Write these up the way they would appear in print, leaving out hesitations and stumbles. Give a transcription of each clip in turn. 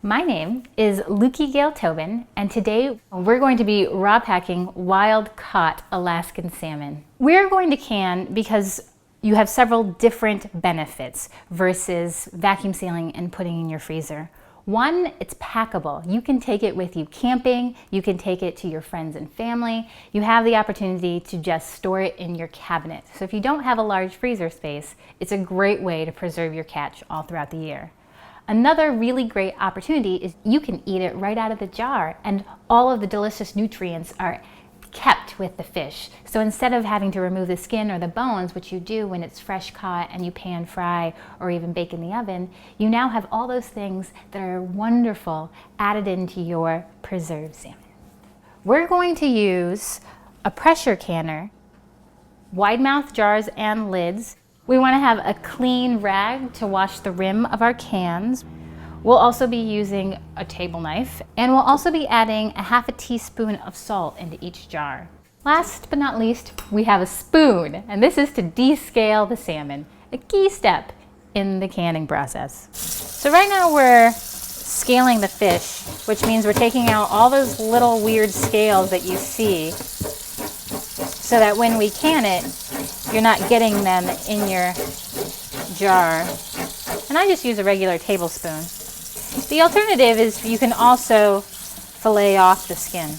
My name is Lukey Gale Tobin, and today we're going to be raw packing wild-caught Alaskan salmon. We're going to can because you have several different benefits versus vacuum sealing and putting in your freezer. One, it's packable. You can take it with you camping, you can take it to your friends and family. You have the opportunity to just store it in your cabinet. So if you don't have a large freezer space, it's a great way to preserve your catch all throughout the year. Another really great opportunity is you can eat it right out of the jar, and all of the delicious nutrients are kept with the fish. So instead of having to remove the skin or the bones, which you do when it's fresh caught and you pan fry or even bake in the oven, you now have all those things that are wonderful added into your preserved salmon. We're going to use a pressure canner, wide mouth jars and lids. We want to have a clean rag to wash the rim of our cans. We'll also be using a table knife, and we'll also be adding a half a teaspoon of salt into each jar. Last but not least, we have a spoon, and this is to descale the salmon, a key step in the canning process. So right now we're scaling the fish, which means we're taking out all those little weird scales that you see, so that when we can it, you're not getting them in your jar. And I just use a regular tablespoon. The alternative is you can also fillet off the skin.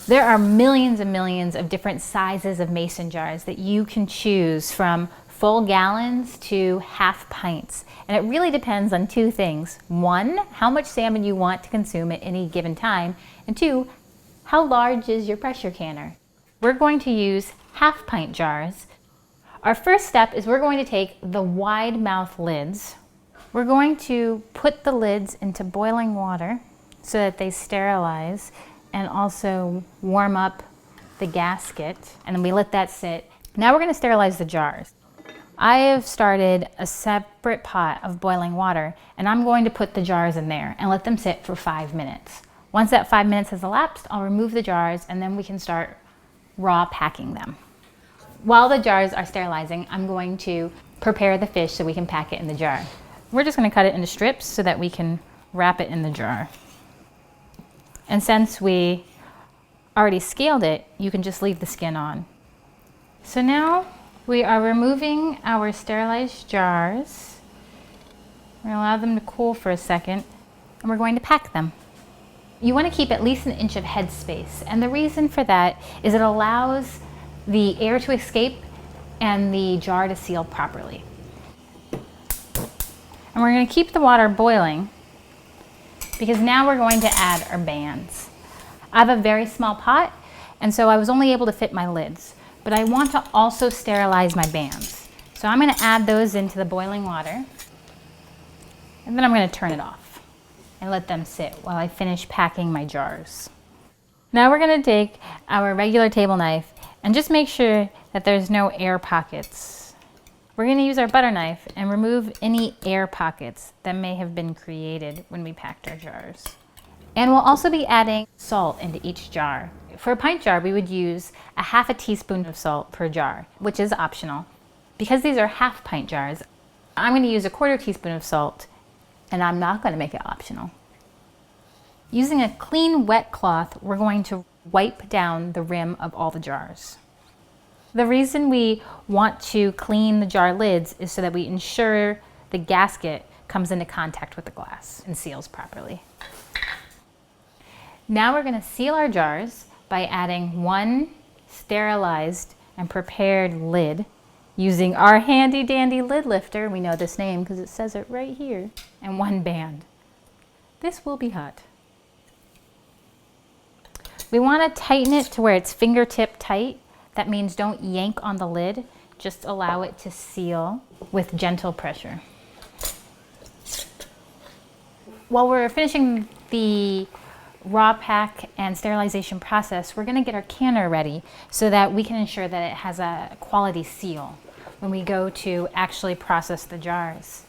There are millions and millions of different sizes of mason jars that you can choose, from full gallons to half pints. And it really depends on two things. One, how much salmon you want to consume at any given time. And two, how large is your pressure canner? We're going to use half pint jars. Our first step is we're going to take the wide mouth lids. We're going to put the lids into boiling water so that they sterilize and also warm up the gasket, and then we let that sit. Now we're going to sterilize the jars. I have started a separate pot of boiling water, and I'm going to put the jars in there and let them sit for 5 minutes. Once that 5 minutes has elapsed, I'll remove the jars, and then we can start raw packing them. While the jars are sterilizing, I'm going to prepare the fish so we can pack it in the jar. We're just going to cut it into strips so that we can wrap it in the jar. And since we already scaled it, you can just leave the skin on. So now we are removing our sterilized jars. We're going to allow them to cool for a second, and we're going to pack them. You want to keep at least 1 inch of head space, and the reason for that is it allows the air to escape and the jar to seal properly. And we're going to keep the water boiling because now we're going to add our bands. I have a very small pot, and so I was only able to fit my lids, but I want to also sterilize my bands. So I'm going to add those into the boiling water, and then I'm going to turn it off and let them sit while I finish packing my jars. Now we're going to take our regular table knife and just make sure that there's no air pockets. We're going to use our butter knife and remove any air pockets that may have been created when we packed our jars. And we'll also be adding salt into each jar. For a pint jar, we would use a half a teaspoon of salt per jar, which is optional. Because these are half pint jars, I'm going to use a 1/4 teaspoon of salt, and I'm not going to make it optional. Using a clean wet cloth, we're going to wipe down the rim of all the jars. The reason we want to clean the jar lids is so that we ensure the gasket comes into contact with the glass and seals properly. Now we're going to seal our jars by adding one sterilized and prepared lid using our handy dandy lid lifter. We know this name because it says it right here. And one band. This will be hot. We want to tighten it to where it's fingertip tight. That means don't yank on the lid, just allow it to seal with gentle pressure. While we're finishing the raw pack and sterilization process, we're going to get our canner ready so that we can ensure that it has a quality seal when we go to actually process the jars.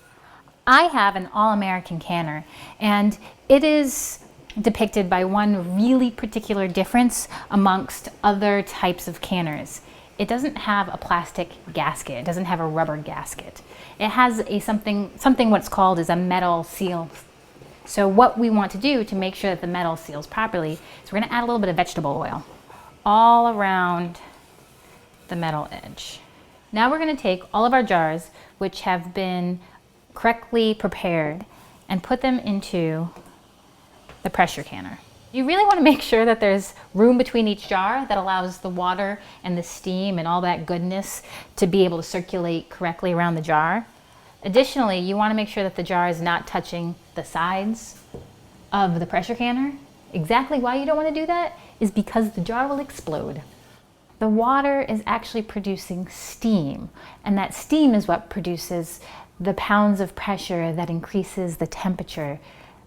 I have an all-American canner, and it is depicted by one really particular difference amongst other types of canners. It doesn't have a plastic gasket. It doesn't have a rubber gasket. It has something what's called is a metal seal So what we want to do to make sure that the metal seals properly is we're going to add a little bit of vegetable oil all around the metal edge. Now we're going to take all of our jars, which have been correctly prepared, and put them into the pressure canner. You really want to make sure that there's room between each jar that allows the water and the steam and all that goodness to be able to circulate correctly around the jar. Additionally, you want to make sure that the jar is not touching the sides of the pressure canner. Exactly why you don't want to do that is because the jar will explode. The water is actually producing steam, and that steam is what produces the pounds of pressure that increases the temperature,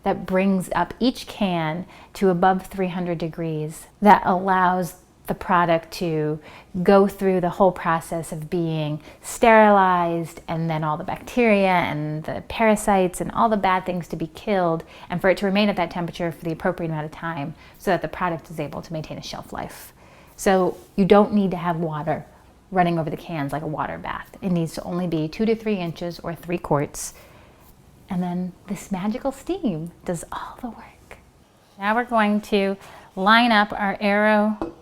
that brings up each can to above 300 degrees, that allows the product to go through the whole process of being sterilized, and then all the bacteria and the parasites and all the bad things to be killed, and for it to remain at that temperature for the appropriate amount of time so that the product is able to maintain a shelf life. So you don't need to have water running over the cans like a water bath. It needs to only be 2 to 3 inches or 3 quarts. And then this magical steam does all the work. Now we're going to line up our arrow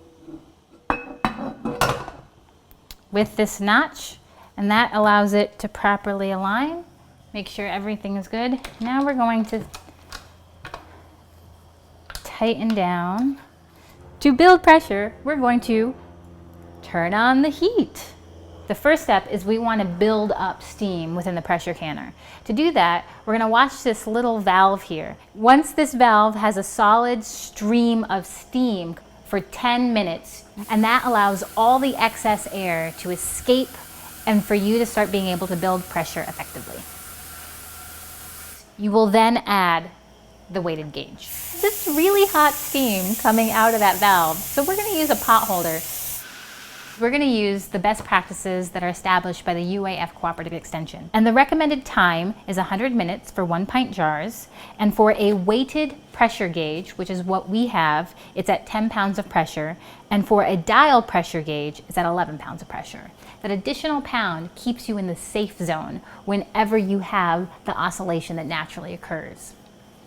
with this notch, and that allows it to properly align. Make sure everything is good. Now we're going to tighten down. To build pressure, we're going to turn on the heat. The first step is we want to build up steam within the pressure canner. To do that, we're going to watch this little valve here. Once this valve has a solid stream of steam for 10 minutes, and that allows all the excess air to escape and for you to start being able to build pressure effectively. You will then add the weighted gauge. This really hot steam coming out of that valve. So we're going to use a pot holder. We're going to use the best practices that are established by the UAF Cooperative Extension. And the recommended time is 100 minutes for 1 pint jars. And for a weighted pressure gauge, which is what we have, it's at 10 pounds of pressure. And for a dial pressure gauge, it's at 11 pounds of pressure. That additional pound keeps you in the safe zone whenever you have the oscillation that naturally occurs.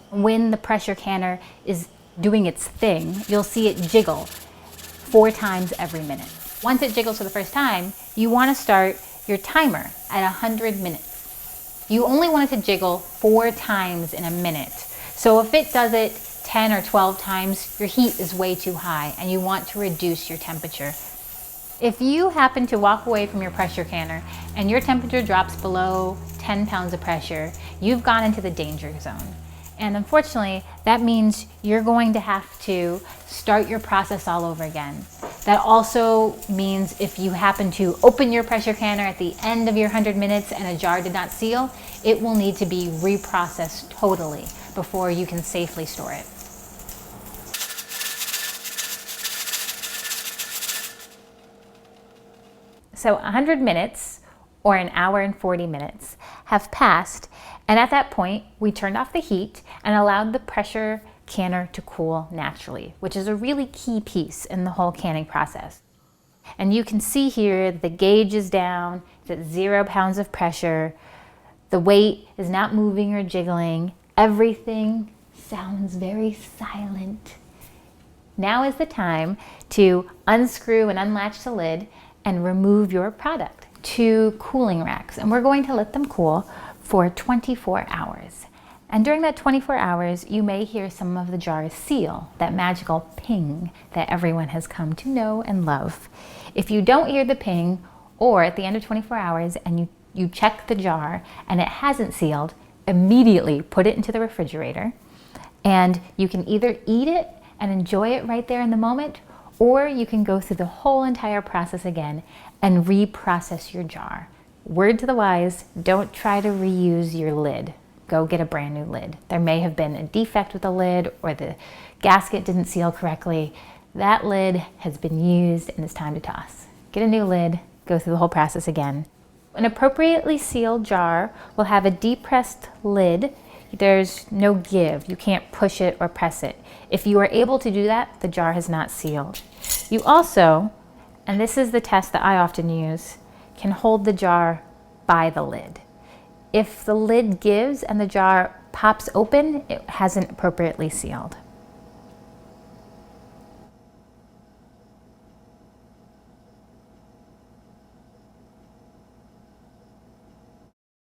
When the pressure canner is doing its thing, you'll see it jiggle 4 times every minute. Once it jiggles for the first time, you want to start your timer at 100 minutes. You only want it to jiggle 4 times in a minute. So if it does it 10 or 12 times, your heat is way too high and you want to reduce your temperature. If you happen to walk away from your pressure canner and your temperature drops below 10 pounds of pressure, you've gone into the danger zone. And unfortunately, that means you're going to have to start your process all over again. That also means if you happen to open your pressure canner at the end of your 100 minutes and a jar did not seal, it will need to be reprocessed totally before you can safely store it. So 100 minutes, or an hour and 40 minutes, have passed, and at that point, we turned off the heat and allowed the pressure canner to cool naturally, which is a really key piece in the whole canning process. And you can see here the gauge is down, it's at 0 pounds of pressure, the weight is not moving or jiggling, everything sounds very silent. Now is the time to unscrew and unlatch the lid and remove your product to cooling racks, and we're going to let them cool for 24 hours. And during that 24 hours, you may hear some of the jars seal, that magical ping that everyone has come to know and love. If you don't hear the ping, or at the end of 24 hours and you check the jar and it hasn't sealed, immediately put it into the refrigerator, and you can either eat it and enjoy it right there in the moment, or you can go through the whole entire process again and reprocess your jar. Word to the wise, don't try to reuse your lid. Go get a brand new lid. There may have been a defect with the lid, or the gasket didn't seal correctly. That lid has been used and it's time to toss. Get a new lid, go through the whole process again. An appropriately sealed jar will have a depressed lid. There's no give. You can't push it or press it. If you are able to do that, the jar has not sealed. You also, and this is the test that I often use, can hold the jar by the lid. If the lid gives and the jar pops open, it hasn't appropriately sealed.